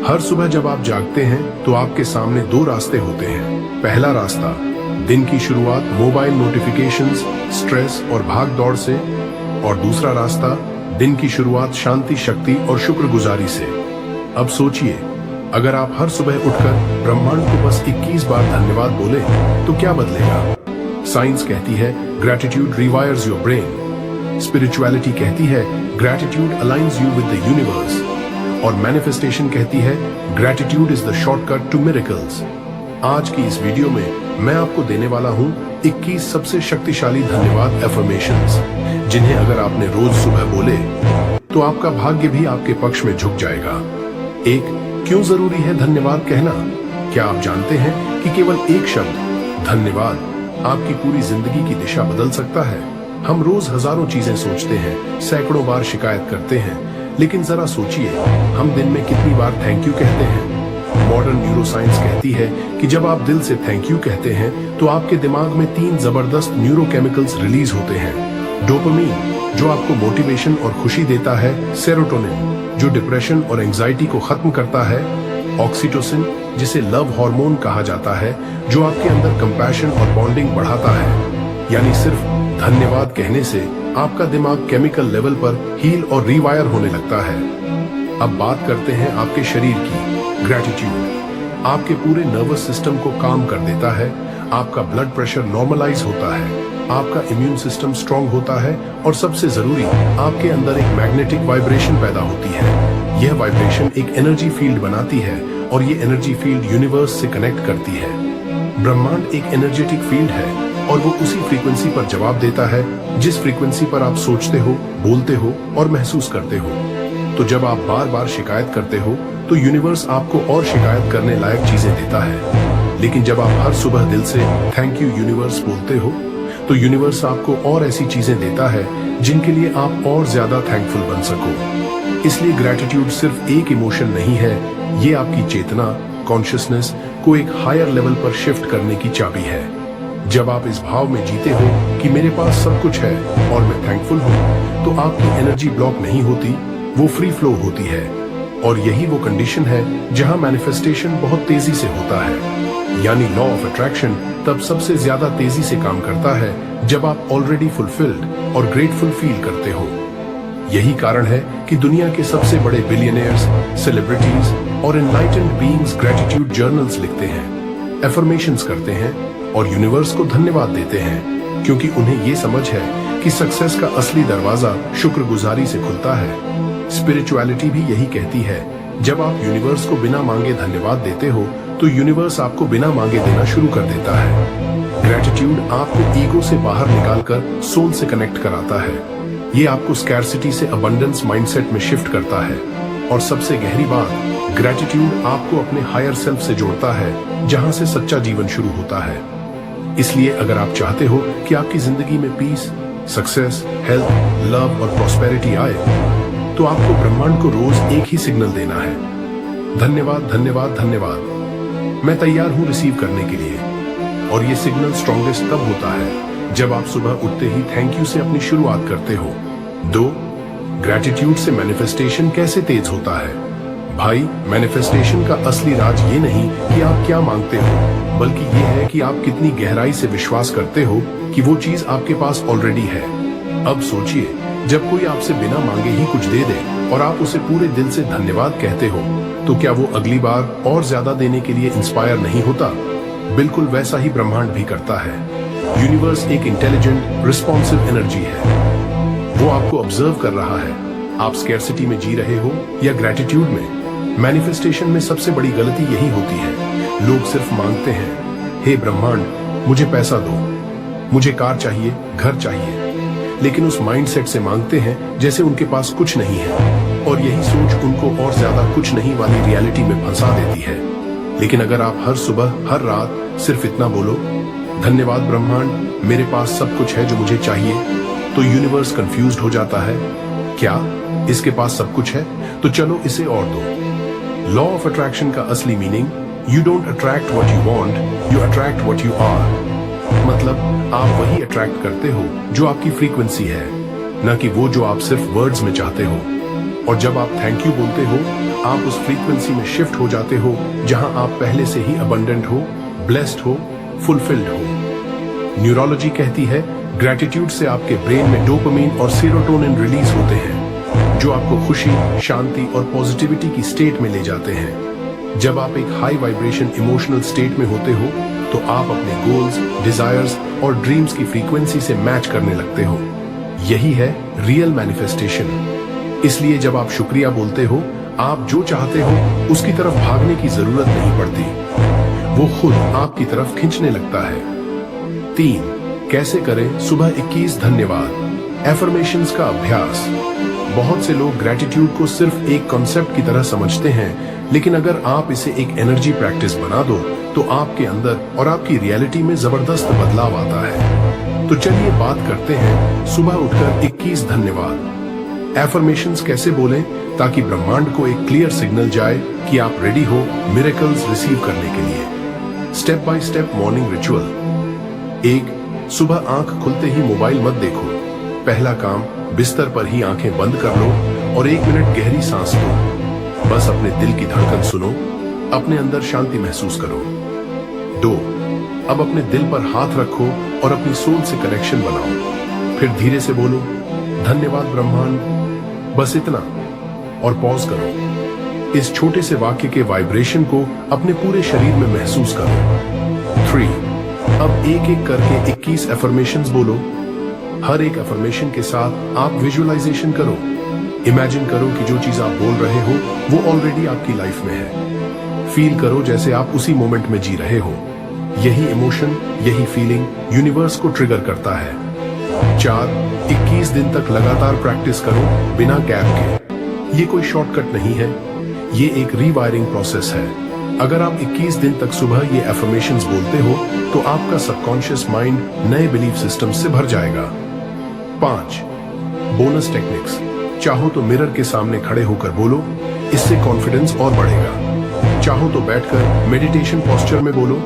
हर सुबह जब आप जागते हैं तो आपके सामने दो रास्ते होते हैं। पहला रास्ता, दिन की शुरुआत मोबाइल नोटिफिकेशंस, स्ट्रेस और भाग दौड़ से, और दूसरा रास्ता, दिन की शुरुआत शांति, शक्ति और शुक्रगुजारी से। अब सोचिए, अगर आप हर सुबह उठकर ब्रह्मांड को बस 21 बार धन्यवाद बोले तो क्या बदलेगा? साइंस कहती है gratitude rewires your brain, spirituality कहती है gratitude aligns you with the universe, और मैनिफेस्टेशन कहती है gratitude is the shortcut to miracles. आज की इस वीडियो में मैं आपको देने वाला हूं 21 सबसे शक्तिशाली धन्यवाद एफर्मेशंस, जिन्हें अगर आपने रोज सुबह बोले तो आपका भाग्य भी आपके पक्ष में झुक जाएगा। एक, क्यों जरूरी है धन्यवाद कहना? क्या आप जानते हैं कि केवल एक शब्द धन्यवाद आपकी पूरी जिंदगी की दिशा बदल सकता है? हम रोज हजारों चीजें सोचते हैं, सैकड़ों बार शिकायत करते हैं, लेकिन जरा सोचिए, हम दिन में कितनी बार थैंक यू कहते हैं? मॉडर्न न्यूरोसाइंस कहती है कि जब आप दिल से थैंक यू कहते हैं तो आपके दिमाग में 3 जबरदस्त न्यूरोकेमिकल्स रिलीज होते हैं। डोपामीन, जो आपको मोटिवेशन और खुशी देता है, सेरोटोनिन, जो डिप्रेशन और एंजाइटी को खत्म करता है, ऑक्सीटोसिन, जिसे लव हार्मोन कहा जाता है, जो आपके अंदर कंपैशन और बॉन्डिंग बढ़ाता है। यानी सिर्फ धन्यवाद कहने से आपका दिमाग केमिकल लेवल पर हील और रीवायर होने लगता है। अब बात करते हैं आपके शरीर की। ग्रैटिट्यूड आपके पूरे नर्वस सिस्टम को काम कर देता है, आपका ब्लड प्रेशर नॉर्मलाइज होता है, आपका इम्यून सिस्टम स्ट्रांग होता है, और सबसे जरूरी, आपके अंदर एक मैग्नेटिक वाइब्रेशन पैदा होती है। यह वाइब्रेशन एक एनर्जी फील्ड बनाती है, और ये एनर्जी फील्ड यूनिवर्स से कनेक्ट करती है। ब्रह्मांड एक एनर्जेटिक फील्ड है, और वो उसी फ्रीक्वेंसी पर जवाब देता है जिस फ्रीक्वेंसी पर आप सोचते हो, बोलते हो और महसूस करते हो। तो जब आप बार बार शिकायत करते हो तो यूनिवर्स आपको और शिकायत करने लायक चीजें देता है। लेकिन जब आप हर सुबह दिल से थैंक यू यूनिवर्स बोलते हो तो यूनिवर्स आपको और ऐसी चीजें देता है जिनके लिए आप और ज्यादा थैंकफुल बन सको। इसलिए ग्रैटिट्यूड सिर्फ एक इमोशन नहीं है, ये आपकी चेतना, कॉन्शियसनेस को एक हायर लेवल पर शिफ्ट करने की चाबी है। जब आप इस भाव में जीते हो कि मेरे पास सब कुछ है और मैं थैंकफुल हूँ, तो आपकी एनर्जी ब्लॉक नहीं होती, वो फ्री फ्लो होती है। और यही वो कंडीशन है जहां मैनिफेस्टेशन बहुत तेजी से होता है। यानी लॉ ऑफ अट्रैक्शन तब सबसे ज्यादा तेजी से काम करता है जब आप ऑलरेडी फुलफिल्ड और ग्रेटफुल फील करते हो। यही कारण है कि दुनिया के सबसे बड़े बिलियनियर्स, सेलिब्रिटीज और एनलाइटेंड बीइंग्स ग्रैटिट्यूड जर्नल्स लिखते हैं, एफर्मेशंस करते हैं और यूनिवर्स को धन्यवाद देते हैं, क्योंकि उन्हें ये समझ है कि सक्सेस का असली दरवाजा शुक्रगुजारी से खुलता है। स्पिरिचुअलिटी भी यही कहती है, जब आप यूनिवर्स को बिना मांगे धन्यवाद देते हो तो यूनिवर्स आपको बिना मांगे देना शुरू कर देता है। ग्रैटिट्यूड आपको ईगो से बाहर निकालकर सोल से कनेक्ट कराता है। ये आपको स्कैर्सिटी से अबंडेंस माइंडसेट में शिफ्ट करता है। और सबसे गहरी बात, ग्रैटिट्यूड आपको अपने हायर सेल्फ से जोड़ता है, जहां से सच्चा जीवन शुरू होता है। इसलिए अगर आप चाहते हो कि आपकी जिंदगी में पीस, सक्सेस, हेल्थ, लव और प्रॉस्पेरिटी आए, तो आपको ब्रह्मांड को रोज एक ही सिग्नल देना है, धन्यवाद, धन्यवाद, धन्यवाद। मैं तैयार हूं रिसीव करने के लिए। और ये सिग्नल स्ट्रॉन्गेस्ट तब होता है जब आप सुबह उठते ही थैंक यू से अपनी शुरुआत करते हो। 2, ग्रैटिट्यूड से मैनिफेस्टेशन कैसे तेज होता है? भाई, मैनिफेस्टेशन का असली राज ये नहीं कि आप क्या मांगते हो, बल्कि ये है कि आप कितनी गहराई से विश्वास करते हो कि वो चीज आपके पास ऑलरेडी है। अब सोचिए, जब कोई आपसे बिना मांगे ही कुछ दे दे और आप उसे पूरे दिल से धन्यवाद कहते हो, तो क्या वो अगली बार और ज्यादा देने के लिए इंस्पायर नहीं होता? बिल्कुल वैसा ही ब्रह्मांड भी करता है। यूनिवर्स एक इंटेलिजेंट, रिस्पॉन्सिव एनर्जी है। वो आपको ऑब्जर्व कर रहा है, आप स्कैर्सिटी में जी रहे हो या ग्रैटिट्यूड में। मैनिफेस्टेशन में सबसे बड़ी गलती यही होती है, लोग सिर्फ मांगते हैं, हे ब्रह्मांड मुझे पैसा दो, मुझे कार चाहिए, घर चाहिए, लेकिन उस माइंडसेट से मांगते हैं जैसे उनके पास कुछ नहीं है, और यही सोच उनको और ज्यादा कुछ नहीं वाली रियलिटी में फंसा देती है। लेकिन अगर आप हर सुबह, हर रात सिर्फ इतना बोलो, धन्यवाद ब्रह्मांड, मेरे पास सब कुछ है जो मुझे चाहिए, तो यूनिवर्स कंफ्यूज्ड हो जाता है, क्या इसके पास सब कुछ है? तो चलो इसे और दो। लॉ ऑफ अट्रैक्शन का असली meaning, you don't attract what you want, you attract what you are. मतलब आप वही अट्रैक्ट करते हो जो आपकी फ्रीक्वेंसी है, न कि वो जो आप सिर्फ वर्ड्स में चाहते हो। और जब आप थैंक यू बोलते हो, आप उस फ्रीक्वेंसी में शिफ्ट हो जाते हो जहां आप पहले से ही अबंडेंट हो, ब्लेस्ड हो, फुलफिल्ड हो। न्यूरोलॉजी कहती है ग्रैटिट्यूड से आपके ब्रेन में डोपामिन और सेरोटोनिन रिलीज होते हैं, जो आपको खुशी, शांति और पॉजिटिविटी की स्टेट में ले जाते हैं। जब आप एक हाई वाइब्रेशन इमोशनल स्टेट में होते हो तो आप अपने गोल्स, डिजायर्स और ड्रीम्स की फ्रीक्वेंसी से मैच करने लगते हो। यही है रियल मैनिफेस्टेशन। इसलिए जब आप शुक्रिया बोलते हो, आप जो चाहते हो उसकी तरफ भागने की जरूरत नहीं पड़ती, वो खुद आपकी तरफ खींचने लगता है। 3. कैसे करें सुबह 21 धन्यवाद एफर्मेशंस का अभ्यास। बहुत से लोग ग्रैटिट्यूड को सिर्फ एक कॉन्सेप्ट की तरह समझते हैं, लेकिन अगर आप इसे एक एनर्जी प्रैक्टिस बना दो तो आपके अंदर और आपकी रियलिटी में जबरदस्त बदलाव आता है। तो चलिए बात करते हैं सुबह उठकर 21 धन्यवाद एफर्मेशंस कैसे बोलें ताकि ब्रह्मांड को एक क्लियर सिग्नल जाए कि आप रेडी हो मिरेकल्स रिसीव करने के लिए। Step by step morning ritual. 1. सुबह आंख खुलते ही मोबाइल मत देखो। पहला काम, बिस्तर पर ही आंखें बंद कर लो और 1 मिनट गहरी सांस लो। बस अपने दिल की धड़कन सुनो, अपने अंदर शांति महसूस करो। 2. अब अपने दिल पर हाथ रखो और अपनी सोल से कनेक्शन बनाओ। फिर धीरे से बोलो, धन्यवाद ब्रह्मांड, बस इतना, और पॉज करो। इस छोटे से वाक्य के वाइब्रेशन को अपने पूरे शरीर में महसूस करो। 3. अब एक एक करके 21 एफर्मेशंस बोलो। हर एक एफर्मेशन के साथ आप विजुअलाइजेशन करो। इमेजिन करो कि जो चीज आप बोल रहे हो वो ऑलरेडी आपकी लाइफ में है। फील करो जैसे आप उसी मोमेंट में जी रहे हो। यही इमोशन, यही फीलिंग यूनिवर्स को ट्रिगर करता है। 4. 21 दिन तक लगातार प्रैक्टिस करो बिना गैप के। ये कोई शॉर्टकट नहीं है, ये एक रीवायरिंग प्रोसेस है। अगर आप 21 दिन तक सुबह ये एफर्मेशंस बोलते हो तो आपका सबकॉन्शियस माइंड नए बिलीफ सिस्टम से भर जाएगा। 5. Bonus techniques. चाहो तो मिरर के सामने खड़े होकर बोलो, इससे कॉन्फिडेंस और बढ़ेगा। चाहो तो बैठकर मेडिटेशन पोस्चर में बोलो,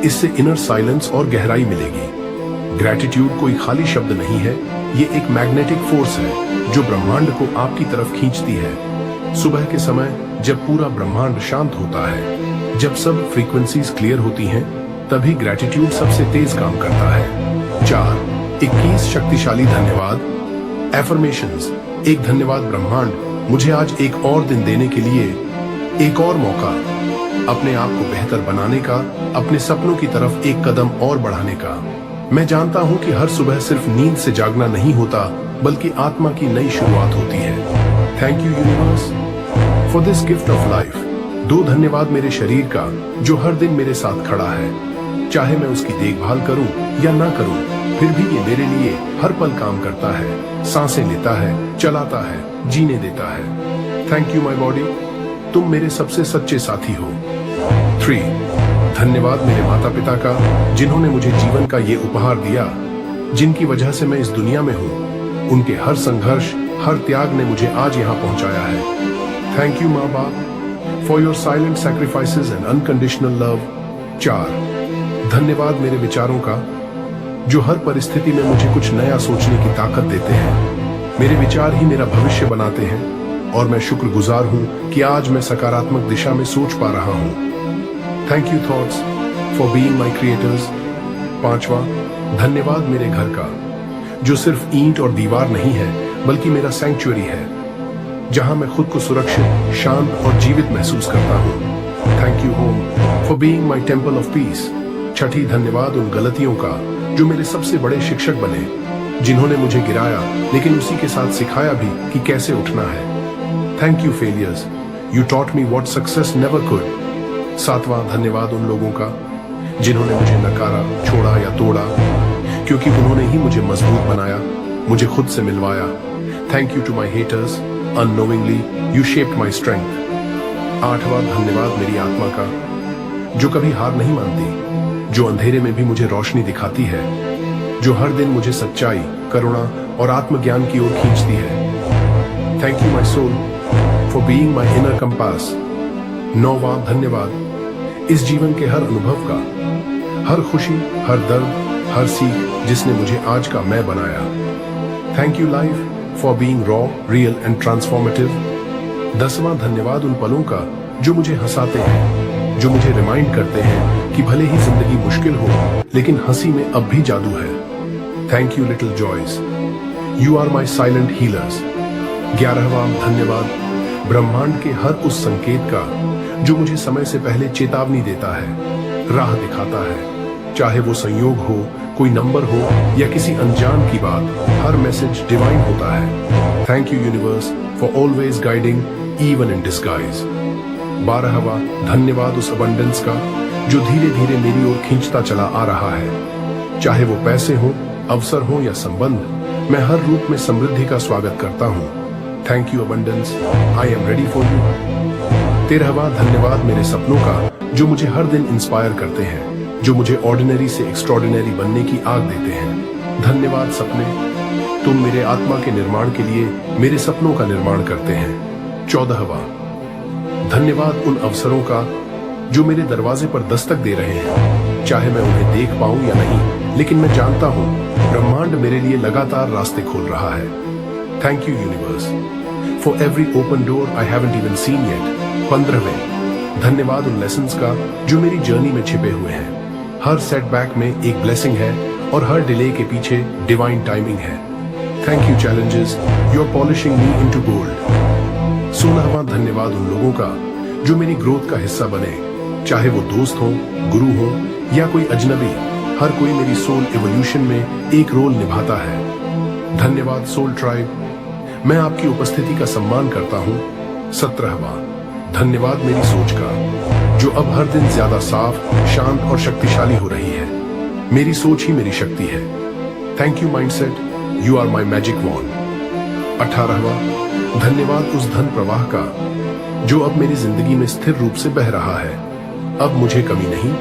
इससे इनर साइलेंस और गहराई मिलेगी। ग्रैटिट्यूड कोई खाली शब्द नहीं है, ये एक मैग्नेटिक फोर्स है जो ब्रह्मांड को आपकी तरफ खींचती है। सुबह के समय जब पूरा ब्रह्मांड शांत होता है, जब सब फ्रीक्वेंसीज क्लियर होती हैं, तभी ग्रैटिट्यूड सबसे तेज काम करता है। 4. 21 शक्तिशाली धन्यवाद एफर्मेशंस। एक धन्यवाद ब्रह्मांड, मुझे आज एक और दिन देने के लिए, एक और मौका अपने आप को बेहतर बनाने का, अपने सपनों की तरफ एक कदम और बढ़ाने का। मैं जानता हूं कि हर सुबह सिर्फ नींद से जागना नहीं होता, बल्कि आत्मा की नई शुरुआत होती है। Thank you universe for this gift of life. 2 धन्यवाद मेरे शरीर का जो हर दिन मेरे साथ खड़ा है। चाहे मैं उसकी देखभाल करूं या ना करूं, फिर भी ये मेरे लिए हर पल काम करता है, सांसें लेता है, चलाता है, जीने देता है। थैंक यू माय बॉडी, तुम मेरे सबसे सच्चे साथी हो। 3. धन्यवाद मेरे माता पिता का जिन्होंने मुझे जीवन का ये उपहार दिया, जिनकी वजह से मैं इस दुनिया में हूं। उनके हर संघर्ष, हर त्याग ने मुझे आज यहाँ पहुंचाया है। थैंक यू माँ बाप for your silent sacrifices and unconditional love. 4. धन्यवाद मेरे विचारों का जो हर परिस्थिति में मुझे कुछ नया सोचने की ताकत देते हैं। मेरे विचार ही मेरा भविष्य बनाते हैं और मैं शुक्रगुजार हूं कि आज मैं सकारात्मक दिशा में सोच पा रहा हूं। Thank you thoughts for being my creators. 5वां, धन्यवाद मेरे घर का जो सिर्फ ईंट और दीवार नहीं है, बल्कि मेरा सैंक्चुअरी है, जहां मैं खुद को सुरक्षित, शांत और जीवित महसूस करता हूं। Thank you home for being my temple of peace. 6. धन्यवाद उन गलतियों का जो मेरे सबसे बड़े शिक्षक बने, जिन्होंने मुझे गिराया लेकिन उसी के साथ सिखाया भी कि कैसे उठना है। Thank you failures, you taught me what success never could. 7वां, धन्यवाद उन लोगों का जिन्होंने मुझे नकारा, छोड़ा या तोड़ा, क्योंकि उन्होंने ही मुझे मजबूत बनाया, मुझे खुद से मिलवाया। Thank you to my haters, unknowingly you shaped my strength. 8वां, धन्यवाद मेरी आत्मा का जो कभी हार नहीं मानती, जो अंधेरे में भी मुझे रोशनी दिखाती है, जो हर दिन मुझे सच्चाई, करुणा और आत्मज्ञान की ओर खींचती है। Thank you my soul for being my inner compass. 9वां, धन्यवाद इस जीवन के हर अनुभव का, हर खुशी, हर दर्द, हर सीख जिसने मुझे आज का मैं बनाया। Thank you life for being raw, real and transformative. 10वां धन्यवाद उन पलों का जो मुझे हंसाते हैं, जो मुझे रिमाइंड करते हैं कि भले ही जिंदगी मुश्किल हो, लेकिन हंसी में अब भी जादू है। Thank you little joys, you are my silent healers. 11वां धन्यवाद ब्रह्मांड के हर उस संकेत का जो मुझे समय से पहले चेतावनी देता है, राह दिखाता है। चाहे वो संयोग हो, कोई नंबर हो या किसी अनजान की बात, हर मैसेज डिवाइन होता है। Thank you universe for always guiding even in disguise. 12वां धन्यवाद उस अबंडेंस का जो धीरे धीरे मेरी ओर खींचता चला आ रहा है। चाहे वो पैसे हो, अवसर हो या संबंध, मैं हर रूप में समृद्धि का स्वागत करता हूँ। Thank you abundance, I am ready for you. 13वां धन्यवाद मेरे सपनों का जो मुझे हर दिन इंस्पायर करते हैं, जो मुझे ऑर्डिनरी से एक्स्ट्रॉर्डिनरी बनने की आग देते हैं। धन्यवाद सपने, तुम मेरे आत्मा के निर्माण के लिए मेरे सपनों का निर्माण करते हैं। 14वां धन्यवाद उन अवसरों का जो मेरे दरवाजे पर दस्तक दे रहे हैं। चाहे मैं उन्हें देख पाऊं या नहीं, लेकिन मैं जानता हूं ब्रह्मांड मेरे लिए लगातार रास्ते खोल रहा है। Thank you universe for every open door I haven't even seen yet. 15वें धन्यवाद उन लेसन्स का जो मेरी जर्नी में छिपे हुए हैं। हर सेटबैक में एक ब्लेसिंग है और हर डिले के पीछे डिवाइन टाइमिंग है। Thank you challenges, you are polishing me into gold. 16वां धन्यवाद उन लोगों का जो मेरी ग्रोथ का हिस्सा बने, चाहे वो दोस्त हो, गुरु हो या कोई अजनबी, हर कोई मेरी सोल इवोल्यूशन में एक रोल निभाता है। धन्यवाद सोल ट्राइब, मैं आपकी उपस्थिति का सम्मान करता हूँ। 17वां धन्यवाद मेरी सोच का जो अब हर दिन ज्यादा साफ, शांत और शक्तिशाली हो रही है। मेरी सोच ही मेरी शक्ति है। Thank you mindset, you are my magic wand. 18वां धन्यवाद उस धन प्रवाह का जो अब मेरी जिंदगी में स्थिर रूप से बह रहा है। अब मुझे कमी नहीं,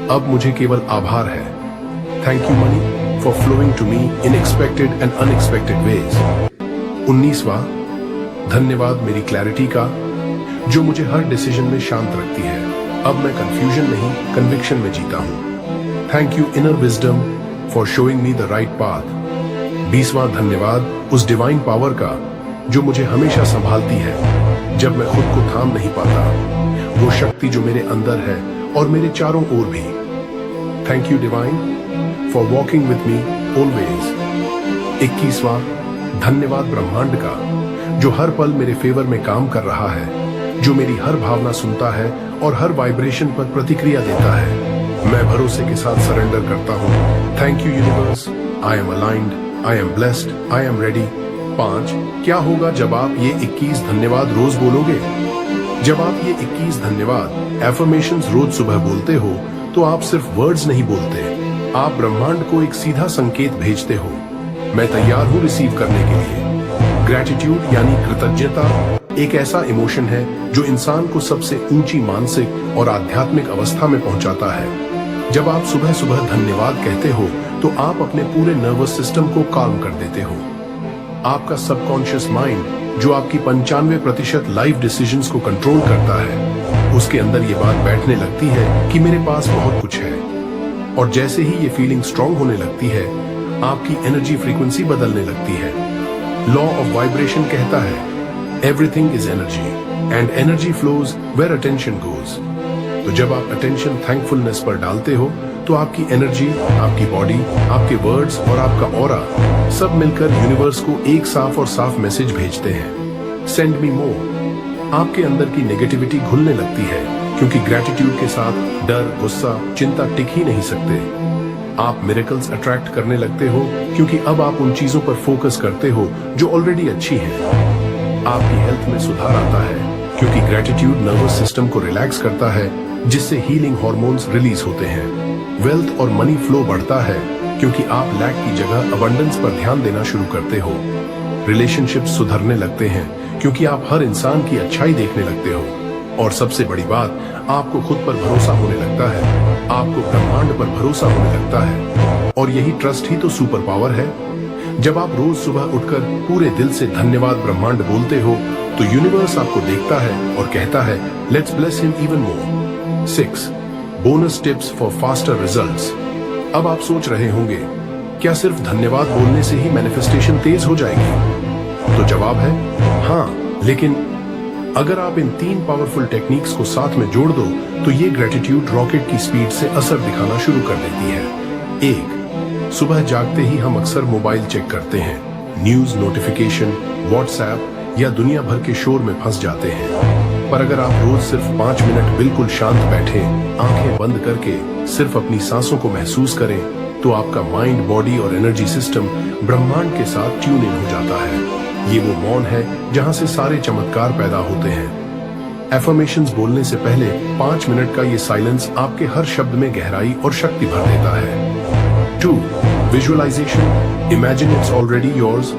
अब मुझे केवल आभार है। Thank you money for flowing to me in expected and unexpected ways. 19वां धन्यवाद मेरी क्लैरिटी का जो मुझे हर डिसीजन में शांत रखती है। अब मैं कंफ्यूजन नहीं, कन्विक्शन में जीता हूं। Thank you inner wisdom for showing me the right path. 20वां धन्यवाद उस डिवाइन पावर का जो मुझे हमेशा संभालती है जब मैं खुद को थाम नहीं पाता, वो शक्ति जो मेरे अंदर है और मेरे चारों ओर भी। Thank you divine for walking with me always. 21वां धन्यवाद ब्रह्मांड का जो हर पल मेरे फेवर में काम कर रहा है, जो मेरी हर भावना सुनता है और हर वाइब्रेशन पर प्रतिक्रिया देता है। मैं भरोसे के साथ सरेंडर करता हूँ। Thank you universe, I am aligned, I am blessed, I am ready. 5 क्या होगा जब आप ये 21 धन्यवाद रोज बोलोगे? जब आप ये 21 धन्यवाद एफर्मेशंस रोज सुबह बोलते हो तो आप सिर्फ वर्ड्स नहीं बोलते, आप ब्रह्मांड को एक सीधा संकेत भेजते हो, मैं तैयार हूं रिसीव करने के लिए। ग्रैटिट्यूड यानी कृतज्ञता एक ऐसा इमोशन है जो इंसान को सबसे ऊंची मानसिक और आध्यात्मिक अवस्था में पहुंचाता है। जब आप सुबह सुबह धन्यवाद कहते हो तो आप अपने पूरे नर्वस सिस्टम को काम कर देते हो। आपका सबकॉन्शियस माइंड जो आपकी 95% लाइफ डिसीजंस को कंट्रोल करता है, उसके अंदर ये बात बैठने लगती है कि मेरे पास बहुत कुछ है। और जैसे ही ये फीलिंग स्ट्रांग होने लगती है, आपकी एनर्जी फ्रीक्वेंसी बदलने लगती है। लॉ ऑफ वाइब्रेशन कहता है everything is energy and energy flows where attention goes. तो जब आप अटेंशन थैंकफुलनेस पर डालते हो तो आपकी एनर्जी, आपकी बॉडी, आपके वर्ड्स और आपका ऑरा सब मिलकर यूनिवर्स को एक साफ और साफ मैसेज भेजते हैं, सेंड मी मोर। आपके अंदर की नेगेटिविटी घुलने लगती है क्योंकि ग्रैटिट्यूड के साथ डर, गुस्सा, चिंता टिक ही नहीं सकते। आप मिरेकल्स अट्रैक्ट करने लगते हो क्योंकि अब आप उन चीजों पर फोकस करते हो जो ऑलरेडी अच्छी हैं। आपकी हेल्थ में सुधार आता है क्योंकि ग्रैटिट्यूड नर्वस सिस्टम को रिलैक्स करता है, जिससे हीलिंग हार्मोन्स रिलीज होते हैं। वेल्थ और मनी फ्लो बढ़ता है क्योंकि आप लैक की जगह अबंडेंस पर ध्यान देना शुरू करते हो। रिलेशनशिप्स सुधरने लगते हैं क्योंकि आप हर इंसान की अच्छाई देखने लगते हो। और सबसे बड़ी बात, आपको खुद पर भरोसा होने लगता है, आपको ब्रह्मांड पर भरोसा होने लगता है। और यही ट्रस्ट ही तो सुपर पावर है। जब आप रोज सुबह उठकर पूरे दिल से धन्यवाद ब्रह्मांड बोलते हो तो यूनिवर्स आपको देखता है और कहता है let's bless him even more. 6 bonus tips for faster results. अब आप सोच रहे होंगे क्या सिर्फ धन्यवाद बोलने से ही मैनिफेस्टेशन तेज हो जाएगी? तो जवाब है हाँ, लेकिन अगर आप इन 3 पावरफुल टेक्निक्स को साथ में जोड़ दो तो ये ग्रेटिट्यूड रॉकेट की स्पीड से असर दिखाना शुरू कर देती है। 1. सुबह जागते ही हम अक्सर मोबाइल चेक करते हैं, न्यूज, नोटिफिकेशन, व्हाट्सएप या दुनिया भर के शोर में फंस जाते हैं। पर अगर आप रोज सिर्फ 5 मिनट बिल्कुल शांत बैठे, आंखें बंद करके सिर्फ अपनी सांसों को महसूस करें, तो आपका माइंड, बॉडी और एनर्जी सिस्टम ब्रह्मांड के साथ ट्यून इन हो जाता है। ये वो मौन है जहां से सारे चमत्कार पैदा होते हैं। एफर्मेशंस बोलने से पहले 5 मिनट का ये साइलेंस आपके हर शब्द में गहराई और शक्ति भर देता है। 2. Visualisation, imagine it's already yours.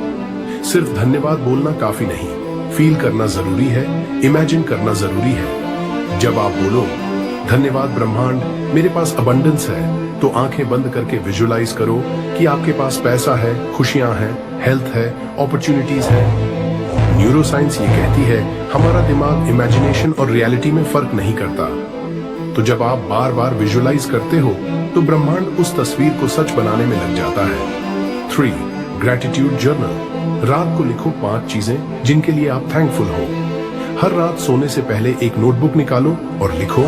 सिर्फ धन्यवाद बोलना काफी नहीं, फील करना जरूरी है, इमेजिन करना जरूरी है। जब आप बोलो, धन्यवाद ब्रह्मांड, मेरे पास अबंडेंस है, तो आंखें बंद करके विजुअलाइज करो कि आपके पास पैसा है, खुशियां हैं, हेल्थ है, अपॉर्चुनिटीज है। न्यूरोसाइंस ये कहती है हमारा दिमाग इमेजिनेशन और रियलिटी में फर्क नहीं करता। तो जब आप बार बार विजुअलाइज करते हो तो ब्रह्मांड उस तस्वीर को सच बनाने में लग जाता है। 3. Gratitude journal. रात को लिखो 5 चीजें जिनके लिए आप थैंकफुल हो। हर रात सोने से पहले एक नोटबुक निकालो और लिखो,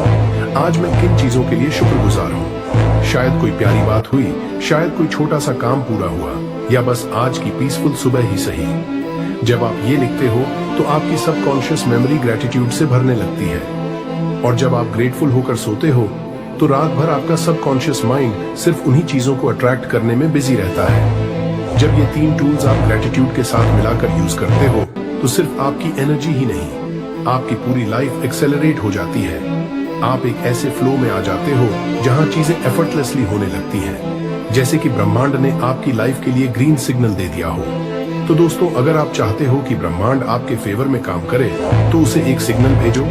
आज मैं किन चीजों के लिए शुक्रगुजार हूँ। शायद कोई प्यारी बात हुई, शायद कोई छोटा सा काम पूरा हुआ, या बस आज की पीसफुल सुबह ही सही। जब आप ये लिखते हो तो आपकी सबकॉन्शियस मेमोरी ग्रेटिट्यूड से भरने लगती है, और जब आप ग्रेटफुल होकर सोते हो तो रात भर आपका सबकॉन्शियस माइंड सिर्फ उन्हीं चीजों को अट्रैक्ट करने में बिजी रहता है। जब ये 3 टूल्स आप ग्रेटिट्यूड के साथ मिलाकर यूज करते हो तो सिर्फ आपकी एनर्जी ही नहीं, आपकी पूरी लाइफ एक्सेलरेट हो जाती है। आप एक ऐसे फ्लो में आ जाते हो जहां चीजें एफर्टलेसली होने लगती हैं, जैसे कि ब्रह्मांड ने आपकी लाइफ के लिए ग्रीन सिग्नल दे दिया हो। तो दोस्तों, अगर आप चाहते हो कि ब्रह्मांड आपके फेवर में काम करे तो उसे एक सिग्नल भेजो,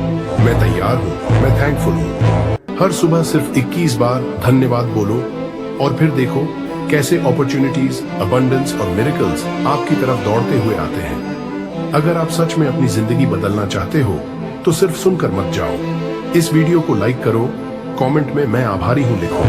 मैं तैयार हूँ, मैं थैंकफुल हूँ। हर सुबह सिर्फ 21 बार धन्यवाद बोलो और फिर देखो कैसे अपॉर्चुनिटीज, अबंडेंस और मिरेकल्स आपकी तरफ दौड़ते हुए आते हैं। अगर आप सच में अपनी जिंदगी बदलना चाहते हो तो सिर्फ सुनकर मत जाओ, इस वीडियो को लाइक करो, कमेंट में मैं आभारी हूं लिखो,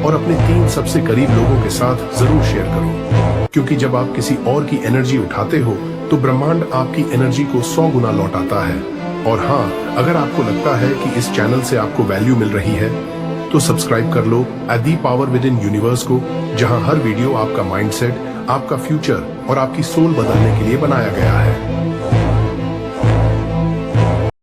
और अपने 3 सबसे करीब लोगों के साथ जरूर शेयर करो, क्योंकि जब आप किसी और की एनर्जी उठाते हो तो ब्रह्मांड आपकी एनर्जी को 100 गुना लौटाता है। और हाँ, अगर आपको लगता है कि इस चैनल से आपको वैल्यू मिल रही है तो सब्सक्राइब कर लो the power within universe को, जहां हर वीडियो आपका माइंडसेट, आपका फ्यूचर और आपकी सोल बदलने के लिए बनाया गया है।